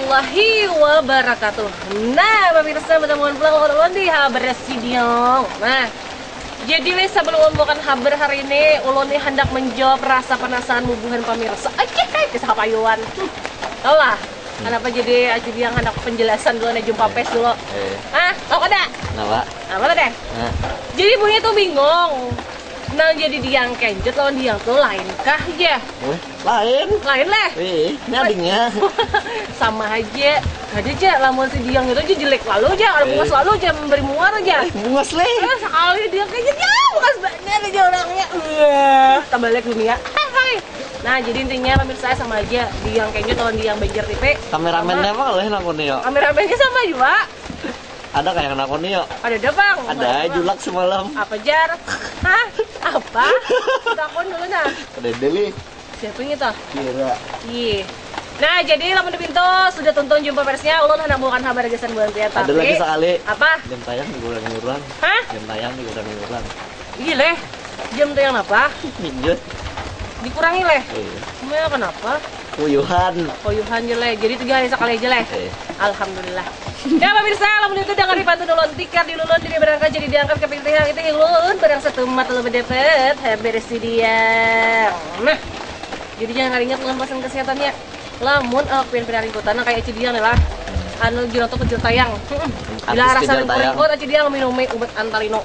warahmatullahi wabarakatuh. Nah, pemirsa bertemuan pulang ulun di Haber Sidiong. Nah, jadi sebelum bukan Haber hari ini, ulun nih hendak menjawab rasa penasaran mubuhan pemirsa. Kayak kisah payuan. Tahu lah, kenapa jadi yang hendak penjelasan dulu, jumpa pes dulu. Tahu ada? Kenapa? Apa deh? Jadi bunyi tuh bingung. Nah, jadi diang kenjut lawan diang tuh lainkah ya? Lain lah. ini adingnya. Sama aja. Ada aja lamun si diang itu aja jelek lalu aja, ada bunga selalu aja memberi muar aja. Bunga sleh. Sekali diang kenjut ya, bukan benar aja orangnya. Tambah lek dunia. Hai. Nah, jadi intinya pemirsa sama aja diang kenjut lawan diang banjir tipe. Kameramennya apa leh nakoni yo? Kameramennya sama juga. Ada kayak nakoni yo? Ada bang. Ada julak semalam. Apa jar? Hah? Apa? Takon dulu nah. Ada deli. Siapa yang itu? Kira. Iya. Nah, jadi lamun di pintu sudah tonton jumpa persnya, ulun hendak bukan kabar gesan bulan tiap Ada lagi sekali. Apa? Jam tayang di urang. Hah? Jam tayang di urang. Iya leh. Jam tayang apa? Minjut. Dikurangi leh. Iya. Emang kenapa? Puyuhan. Puyuhan aja leh. Jadi 3 hari sekali aja leh. Iya. Alhamdulillah. Ya pemirsa, lamun itu udah dibantu dulun tikar di lulun jadi berangkat jadi diangkat ke pintu yang itu lulun barang satu mat lu berdepet beres di dia. Nah, jadi jangan ngarinya lulun pasang kesehatannya. Lamun pengen ikutan kayak cidiang lah. Anu giroto kecil tayang. Bila rasa ringkut aja dia minum obat antalino.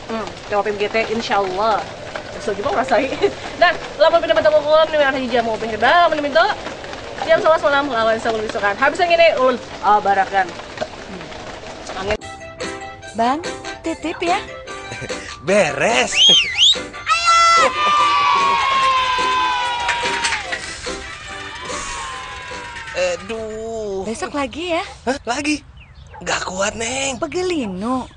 Coba PMGT insyaallah. So juga ngerasain. Nah, lamun pindah batang kulam nih arah jam mau beheba menemin to. Jam 11 malam lawan sebelum besokan. Habis yang ini ulun barakan. Bang, titip ya. Beres. Aduh. Besok lagi ya. Hah? Lagi? Gak kuat, Neng. Pegelinu.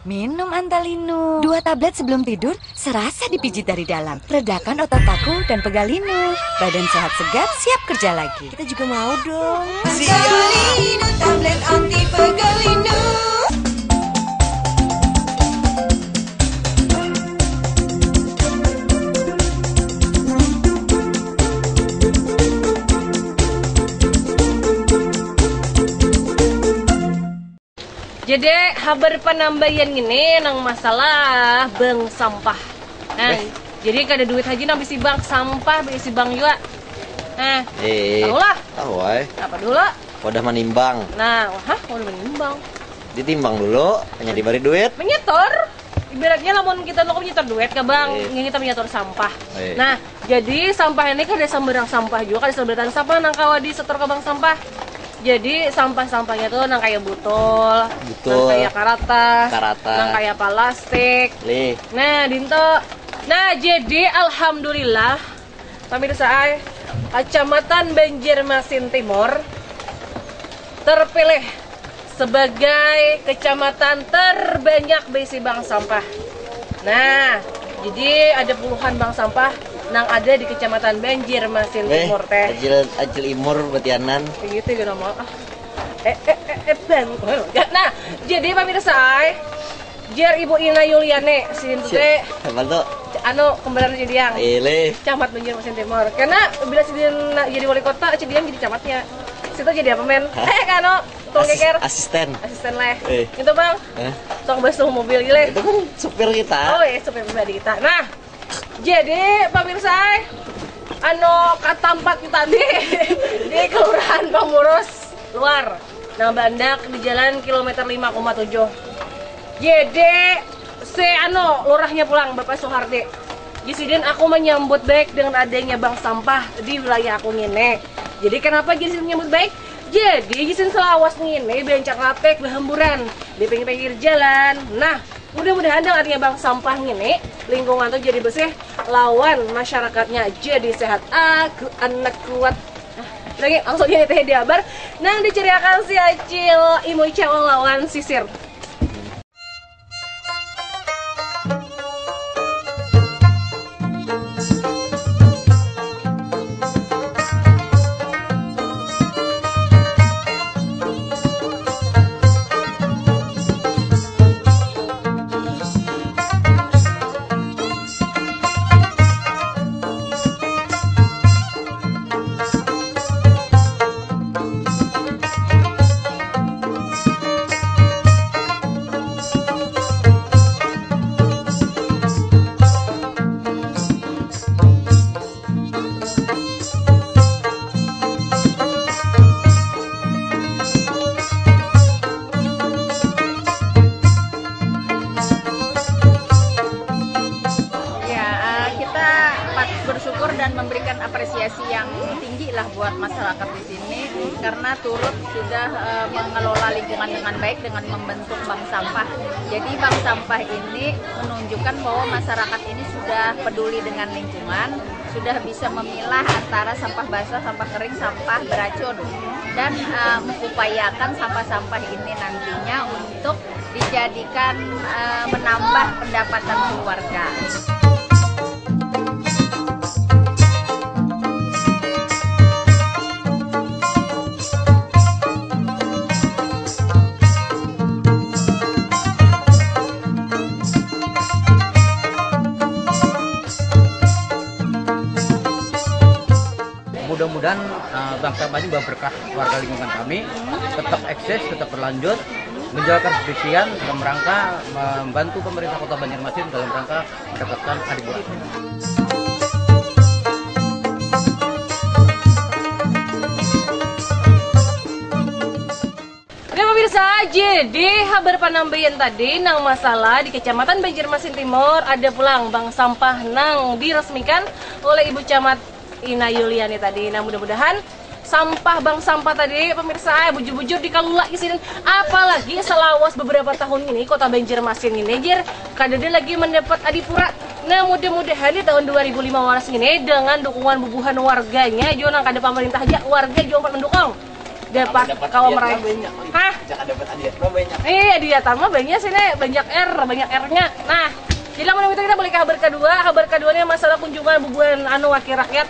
Minum Antalino. 2 tablet sebelum tidur, serasa dipijit dari dalam. Redakan otot kaku dan pegalinu. Badan sehat segar, siap kerja lagi. Kita juga mau dong. Siap. Tablet anti pegalinu. Jadi habar penambahan ini nang masalah bang sampah. Nah, jadi kada duit haji nang bisi bang sampah bisi bang juga. Nah, tahu lah. Tahu ay. Apa dulu? Udah menimbang. Nah, udah menimbang. Ditimbang dulu, hanya diberi duit. Menyetor. Ibaratnya lamun kita mau menyetor duit ke bang, ini kita menyetor sampah. Nah, jadi sampah ini kan ada sembarang sampah juga, ada sembarang sampah nang kawadi setor ke bank sampah. Jadi sampah-sampahnya tuh nang kayak botol, nang kayak karata, nang kayak plastik. Nah, dinto. Nah, jadi alhamdulillah pemirsa Kecamatan Banjarmasin Timur terpilih sebagai kecamatan terbanyak berisi bank sampah. Nah, jadi ada puluhan bank sampah nang ada di Kecamatan Banjarmasin Timur teh. Ajil imur betianan. Kayak gitu nama. Nah, jadi pemirsa jar Ibu Ina Yuliane sin teh. Bantu. Anu kembaran Cidiang. Camat Banjarmasin Timur. Karena bila Cidiang jadi wali kota, Cidiang jadi camatnya. Situ jadi apa men? Kano tong keker. Asisten leh. Itu bang. Tong basuh mobil gile. Itu kan supir kita. Oh ya, supir pribadi kita. Nah, jadi pemirsa anu katampak kita di Kelurahan Pamurus luar nah Bandak di jalan kilometer 5,7. Jadi si anu lurahnya pulang Bapak Soehardi. Jadi aku menyambut baik dengan adanya bank sampah di wilayah aku ngene. Jadi kenapa jadi menyambut baik? Jadi jisin selawas ngene bencak lapek berhamburan di pinggir jalan. Nah, mudah-mudahan dengan adanya bank sampah ini lingkungan tuh jadi bersih, lawan masyarakatnya jadi sehat. Aku anak kuat. Lagi langsung ini teh diabar. Nang diceriakan si Acil Imu Cawang lawan Sisir. apresiasi yang tinggi lah buat masyarakat di sini karena turut sudah mengelola lingkungan dengan baik dengan membentuk bank sampah. Jadi bank sampah ini menunjukkan bahwa masyarakat ini sudah peduli dengan lingkungan, sudah bisa memilah antara sampah basah, sampah kering, sampah beracun, dan mengupayakan sampah-sampah ini nantinya untuk dijadikan menambah pendapatan keluarga. Mudah-mudahan bank sampah ini berkah warga lingkungan kami, tetap eksis, tetap berlanjut, menjalankan kebersihan dalam rangka membantu pemerintah Kota Banjarmasin dalam rangka mendapatkan adik beradik. Oke pemirsa, jadi kabar panambayan tadi nang masalah di Kecamatan Banjarmasin Timur ada pulang bank sampah nang diresmikan oleh Ibu Camat Ina Yuliani tadi. Nah mudah-mudahan sampah bank sampah tadi pemirsa bujur-bujur dikalula isiin, apalagi selawas beberapa tahun ini Kota Banjarmasin ini jir kadade lagi mendapat adipura. Nah mudah-mudahan di tahun 2015 ini dengan dukungan bubuhan warganya juga nang kada pemerintah aja warga juga mendukung dapat kaum meraih banyak. Hah? Dapat hadiah banyak. Iya dia tambah banyak sini banyak R-nya. Nah jadi lamun kita balik kabar keduanya masalah kunjungan bubuhan wakil rakyat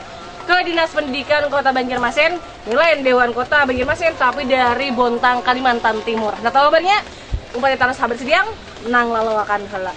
ke Dinas Pendidikan Kota Banjarmasin, nilai Dewan Kota Banjarmasin, tapi dari Bontang, Kalimantan Timur. Nah, tahu kabarnya? Umpamanya tanah sahabat sediang, nang lalawakan heula.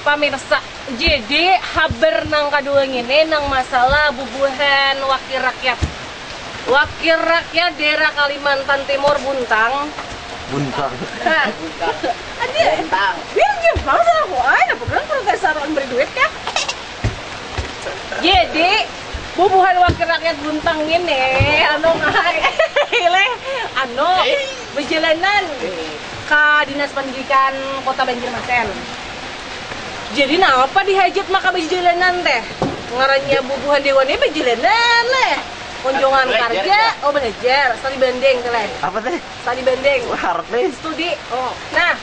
Pemirsa, jadi haber nang kadua ini nang masalah bubuhan wakil rakyat daerah Kalimantan Timur Buntang. Adik, biar jempang sama aku aja, bukan profesor orang berduit kan? Jadi bubuhan wakil rakyat Buntang ini, berjalanan ke Dinas Pendidikan Kota Banjarmasin. Jadi kenapa dihajat maka berjalanan teh? Ngarannya bubuhan dewan ini berjalanan leh. Kunjungan kerja, belajar, studi banding teh. Apa teh? Studi banding. Harap nih. Studi. Oh. Nah,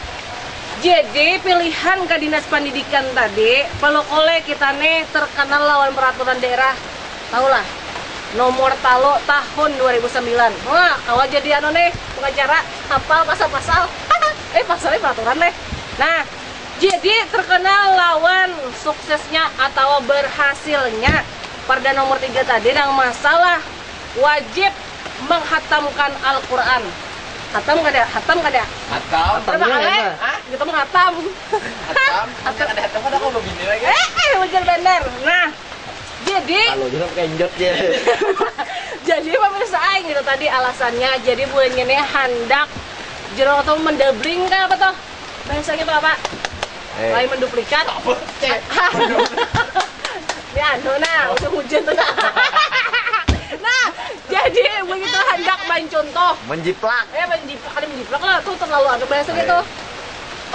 jadi pilihan ke Dinas Pendidikan tadi, kalau oleh kita nih terkenal lawan peraturan daerah, tahulah nomor talo tahun 2009. Wah, kalau jadi nih pengacara hafal pasal-pasal. Pasalnya peraturan deh. Nah, jadi terkenal lawan suksesnya atau berhasilnya Perda nomor 3 tadi yang masalah wajib menghatamkan Al-Quran. Hatam kada? Hatam kada? Hatam. Kita menghatam. Hatam ada hatam ada kok begini lagi. Wajar benar. Nah, jadi Kalau juga kenjot ya. jadi pemirsa gitu tadi alasannya. Jadi bulan ini hendak jero atau mendabling kan apa toh? Bahasanya tuh apa? Lain menduplikat. Ya, udah hujan tuh. Nah, jadi begitu hendak main contoh. Menjiplak. Menjiplak lah tuh terlalu ada bahasa gitu.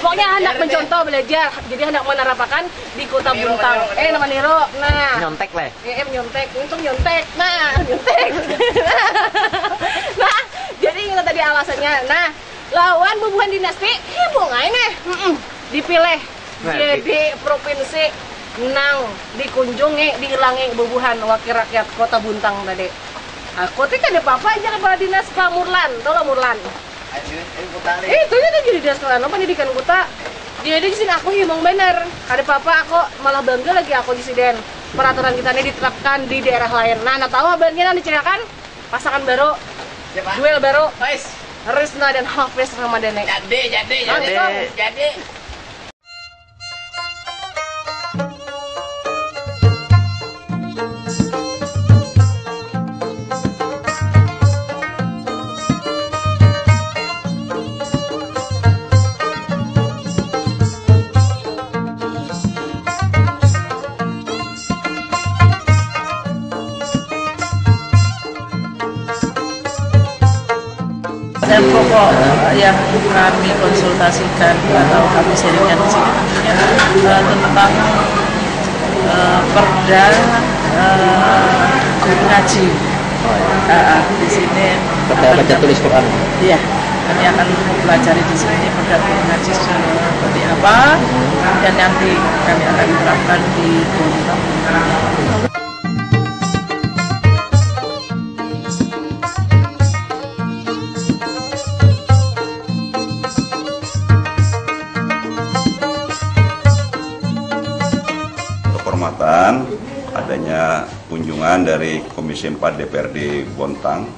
Pokoknya hendak mencontoh belajar. Jadi hendak menerapakan di Kota Buntang. Nama Niro. Nah, Nyontek leh. Nyontek. Untung nyontek. Nah, nyontek. Nah, jadi itu tadi alasannya. Nah, lawan bubuhan dinasti, bungain dipilih jadi provinsi nang dikunjungi diilangi bubuhan wakil rakyat Kota Buntang tadi. Aku tuh kan ada apa aja kepala dinas Pak Murlan, tau lah Murlan. Itu nya tuh jadi dinas pendidikan kota. Jadi di sini aku himong bener. Ada apa aku malah bangga lagi aku di sini. Peraturan kita ini diterapkan di daerah lain. Nah, tahu kabarnya diceritakan pasangan baru, duel baru. Risna dan Hafiz Ramadhani. Jadi. kami konsultasikan atau kami sharingkan di sini tentunya tentang perda ngaji. Di sini baca tulis Quran. Iya, kami akan pelajari di sini perda ngaji seperti apa, dan nanti kami akan terapkan di Bontang. Kehormatan adanya kunjungan dari Komisi 4 DPRD Bontang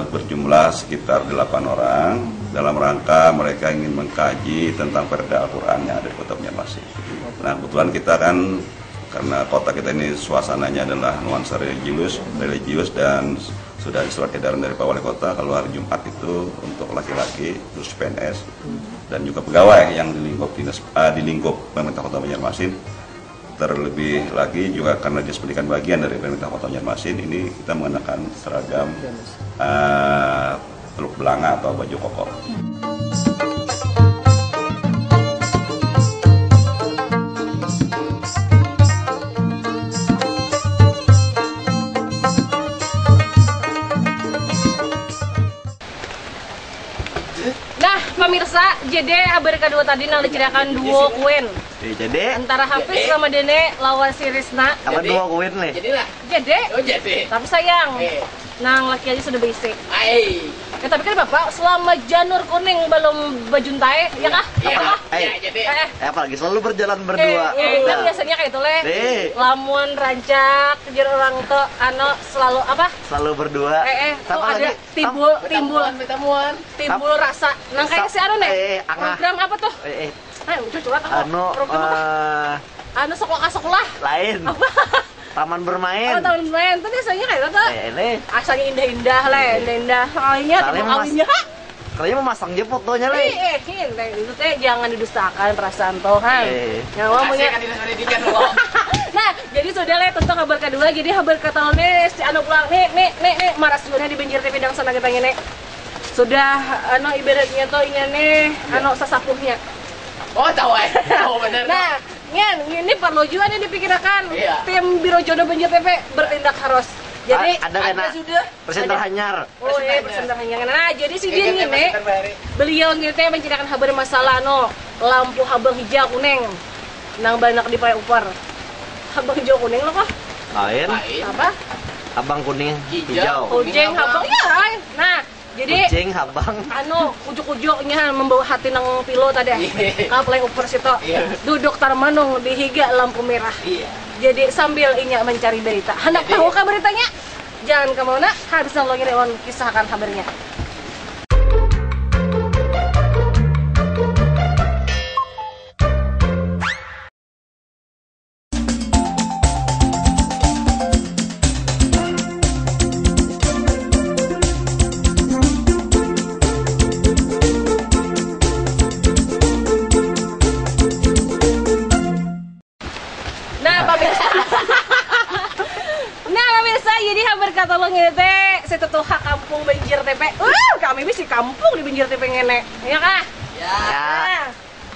berjumlah sekitar 8 orang dalam rangka mereka ingin mengkaji tentang perda Al-Quran yang ada di Kota Banjarmasin. Nah, kebetulan kita kan karena kota kita ini suasananya adalah nuansa religius dan sudah ada surat edaran dari Pak Wali Kota kalau hari Jumat itu untuk laki-laki terus PNS dan juga pegawai yang di lingkup pemerintah Kota Banjarmasin. Terlebih lagi juga karena dinas pendidikan bagian dari pemerintah Kota Banjarmasin ini kita mengenakan seragam teluk belanga atau baju koko. Nah, pemirsa, jadi habar kedua tadi nang diceritakan duo kuen Jadi antara Hafiz sama Dene lawan si Risna. apa dua koin nih? Jadilah. Jadi, Oh jadi. tapi sayang, Eh. nang laki aja sudah basic. Ai. Ya, tapi kan Bapak selama janur kuning belum bajuntai, ya kah? Iya. Apa? Iya jadi. Apalagi selalu berjalan berdua. Kan biasanya kayak itu leh. Nih. Lamun rancak jadi orang tuh selalu apa? Selalu berdua. Tuh Sama ada lagi, timbul rasa. Nang kayak si anu nih. angah. Program apa tuh? Ayo, curhat program apa? Sekolah. Lain. Apa? Taman bermain. Tahun main tuh biasanya kayak itu. Ini Asalnya indah-indah leh, indah-indah. Kalinya Saling timbul kawinnya. kayaknya memasang je fotonya leh. Itu teh jangan didustakan perasaan Tuhan. Nyawa punya. Kan dinas pendidikan loh. Nah, jadi sudah leh tentang kabar kedua. Jadi kabar ketalnya si anu pulang nih maras juga di Banjir TV dan sana kita nih. Sudah ibaratnya tuh nih sasapuhnya. Oh tahu ya. Tahu benar. Nah, ini perlu juga nih dipikirkan. Iya. Tim Biro Jodoh Banjir TV bertindak harus. Jadi ada sudah presenter hanyar. Oh iya, presenter hanyar. Nah, jadi si dia ini beliau teh menceritakan kabar masalah lampu habang hijau kuning nang banyak di flyover. Habang hijau kuning lo kok? Lain. Apa? Abang kuning hijau. Kucing habang ya, Ray. Nah, jadi Kucing habang. ujuk-ujuknya membawa hati nang pilo tadi. Ka flyover situ. Duduk tarmanung di higa lampu merah. Iya. Jadi sambil inya mencari berita. Hendak tahu kah beritanya? Jangan kemana, habis nolongin Ewan kisahkan kabarnya. Jadi hampir kata lo ngene teh setetuha kampung Banjir TP. Kami bisa kampung di Banjir TP ngene. Ya kah? Ya. Nah,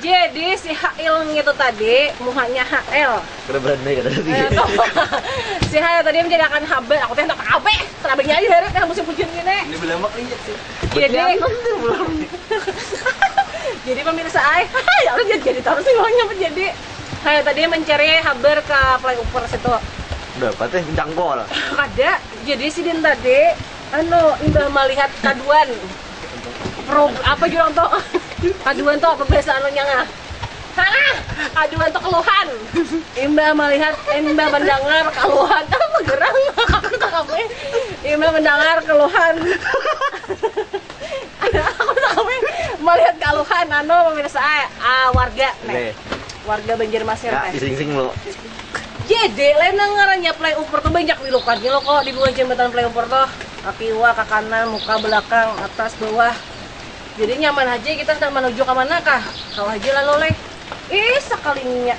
jadi si Hail itu tadi muhanya Hail. Berani kata Si Hail tadi menjadikan haber. Aku teh hendak apa? Terabengnya aja heret kan musim hujan ngene. Ini belemak lihat sih. Jadi pemirsa ya udah jadi terus sih ngomongnya jadi. Hail tadi mencari haber ke flyover situ. Dapat teh jangkol. Ada. Jadi si Din tadi imbah melihat kaduan. Apa jurang to? Kaduan to apa bahasa anu nya? Kaduan to keluhan. Imbah mendengar keluhan. Apa gerang? Aku tak apa. Imbah mendengar keluhan. Aku tak apa. Melihat keluhan pemirsa warga nih. Warga Banjarmasin Ya, teh. ising-sing lo. Jadi, lenang ngarannya flyover tuh banyak wilukan lo kok di dua jembatan flyover tuh. Akiwa ke kanan, muka belakang, atas, bawah. Jadi nyaman aja kita sedang menuju ke mana kah? Kalau aja lalu leh. Sekalinya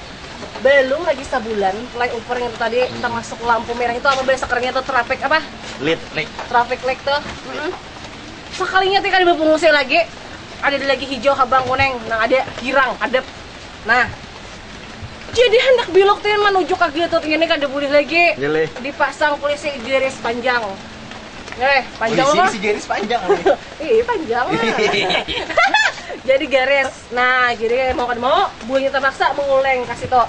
belum lagi sebulan flyover yang itu tadi termasuk lampu merah itu apa bahasa kerennya tuh traffic apa? Lit. Traffic light tuh. Sekalinya tika di pengungsi lagi. ada lagi hijau habang kuning, nah ada girang, adep. Nah, jadi hendak belok tuh menuju ke gitu ini kan ada boleh lagi dipasang polisi garis panjang. Panjang polisi apa? si garis panjang. Iya panjang. Jadi garis. Nah, jadi mau buahnya terpaksa menguleng kasih to.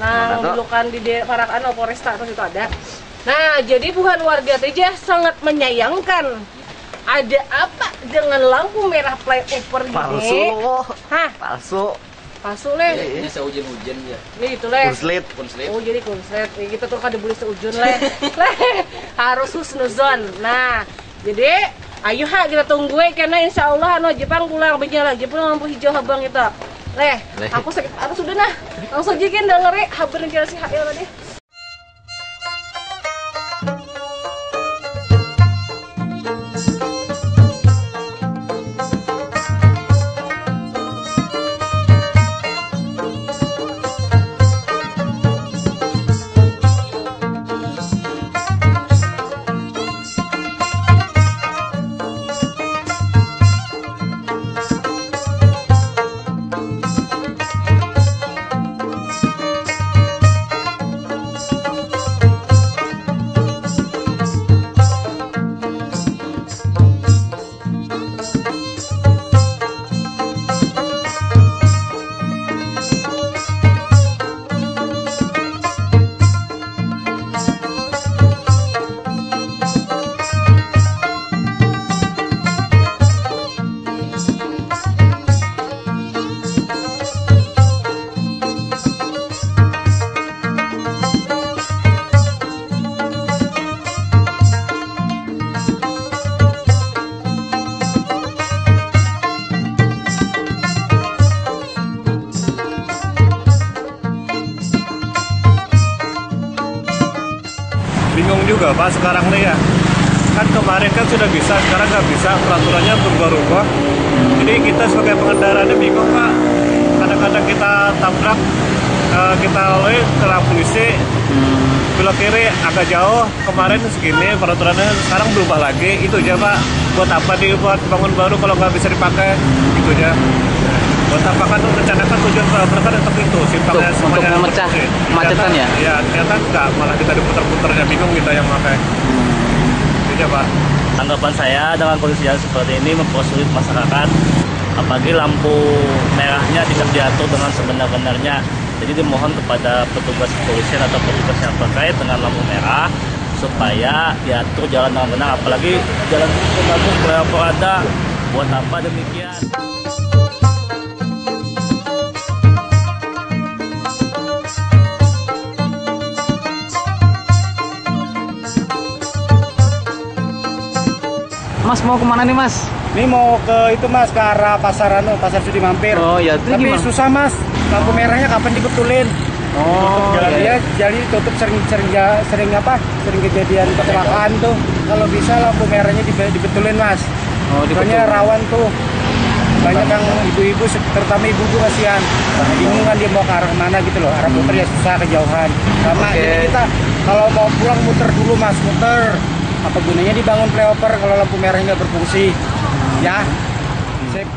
Nah, belokan di para Polresta terus itu ada. Nah, jadi bukan warga saja sangat menyayangkan. Ada apa dengan lampu merah flyover ini? Palsu. Hah? Palsu leh. Ini sehujan-hujan ya. Ini itu leh. Kunslet. Oh jadi kunslet. Kita tuh kada boleh seujun leh. Harus husnuzon. Nah, jadi ayo kita tunggu karena insya Allah Jepang pulang lagi pulang lampu hijau habang itu. Leh, aku sudah nah. Langsung aja kan dengeri habar yang si Hail tadi. Bingung juga Pak sekarang nih ya. Kan kemarin kan sudah bisa, sekarang nggak bisa, peraturannya berubah-ubah. Jadi kita sebagai pengendaranya bingung Pak. Kadang-kadang kita tabrak, kita oleh setelah polisi, belok kiri agak jauh, kemarin segini peraturannya, sekarang berubah lagi. Itu aja Pak. Buat apa dibuat bangun baru kalau nggak bisa dipakai? Itu aja. Buat apa kan rencanakan tujuan mereka untuk itu simpangnya semuanya untuk memecah kemacetan ya? Iya, ternyata enggak, malah kita diputar-putarnya, bingung kita yang pakai. Itu Pak. Tanggapan saya dengan kondisi jalan seperti ini mempersulit masyarakat, apalagi lampu merahnya tidak diatur dengan sebenar-benarnya. Jadi dimohon kepada petugas kepolisian atau petugas yang terkait dengan lampu merah supaya diatur jalan dengan benar, apalagi jalan bagus berada. Buat apa demikian? Mas mau kemana nih Mas? Ini mau ke itu Mas, ke arah Pasar Sudi Mampir. Oh ya, itu tapi gimana? susah Mas, lampu merahnya kapan dibetulin? Oh jalan iya. Jadi tutup sering kejadian kecelakaan tuh. Kalau bisa lampu merahnya dibetulin Mas. Oh, soalnya rawan tuh. Banyak yang ibu-ibu, terutama ibu-ibu kasihan. Bingung kan dia mau ke arah mana gitu loh. Arah muter ya susah, kejauhan. Sama jadi kita kalau mau pulang muter dulu Mas, muter. Apa gunanya dibangun flyover kalau lampu merahnya nggak berfungsi? Ya. Sip.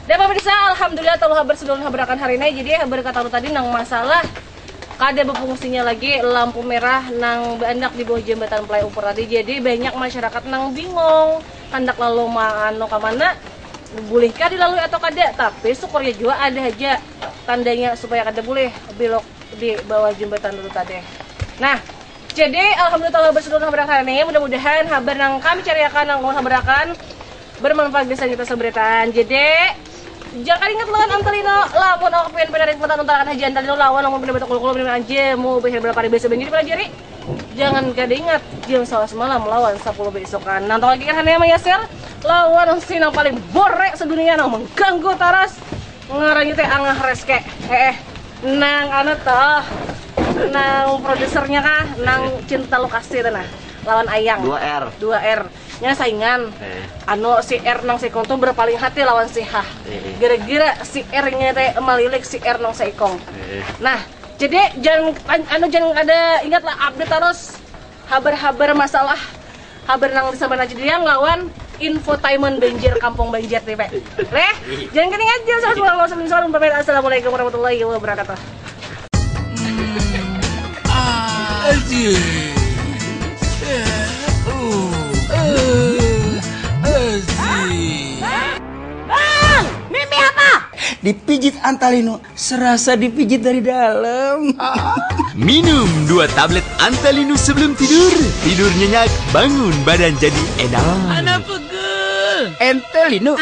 Dan pemirsa, alhamdulillah tahu habar sebelum habrakan hari ini. Jadi habar kata tadi nang masalah kada berfungsinya lagi lampu merah nang banyak di bawah jembatan flyover tadi. Jadi banyak masyarakat nang bingung hendak lalu anu ke mana, bolehkah dilalui atau kada. Tapi syukurnya juga ada aja tandanya supaya kada boleh belok di bawah jembatan dulu tadi. Nah, jadi alhamdulillah habar sebelum habrakan ini, mudah-mudahan habar nang kami cariakan nang habrakan bermanfaat bisa kita seberitaan. Jadi jangan ingat lawan Antalino, lawan aku pengen penarik penonton untakan haji Antalino, lawan aku pengen betul kalau bener aja mau behir berapa hari besok jadi pelajari. Jangan kada ingat jam 11 malam lawan 10 besokan. Nanti lagi kan hanya Yasir lawan si nang paling borek sedunia nang mengganggu taras ngarang teh angah reske. Nang anu toh nang produsernya kah nang cinta lokasi tanah lawan Ayang 2R. nya saingan. Anu si R nang Seikong tuh berpaling hati lawan si H. Gara-gara si R-nya teh malilik si R nang Seikong. Nah, jadi jangan ada ingatlah update terus habar-habar masalah habar nang bisa mana jadi yang lawan infotainment banjir kampung banjir teh. Jangan keting aja. Assalamualaikum warahmatullahi wabarakatuh. Mimpi apa? Dipijit Antalino, serasa dipijit dari dalam. Minum 2 tablet Antalino sebelum tidur. Tidur nyenyak, bangun badan jadi enak. Anak pegel. Antalino.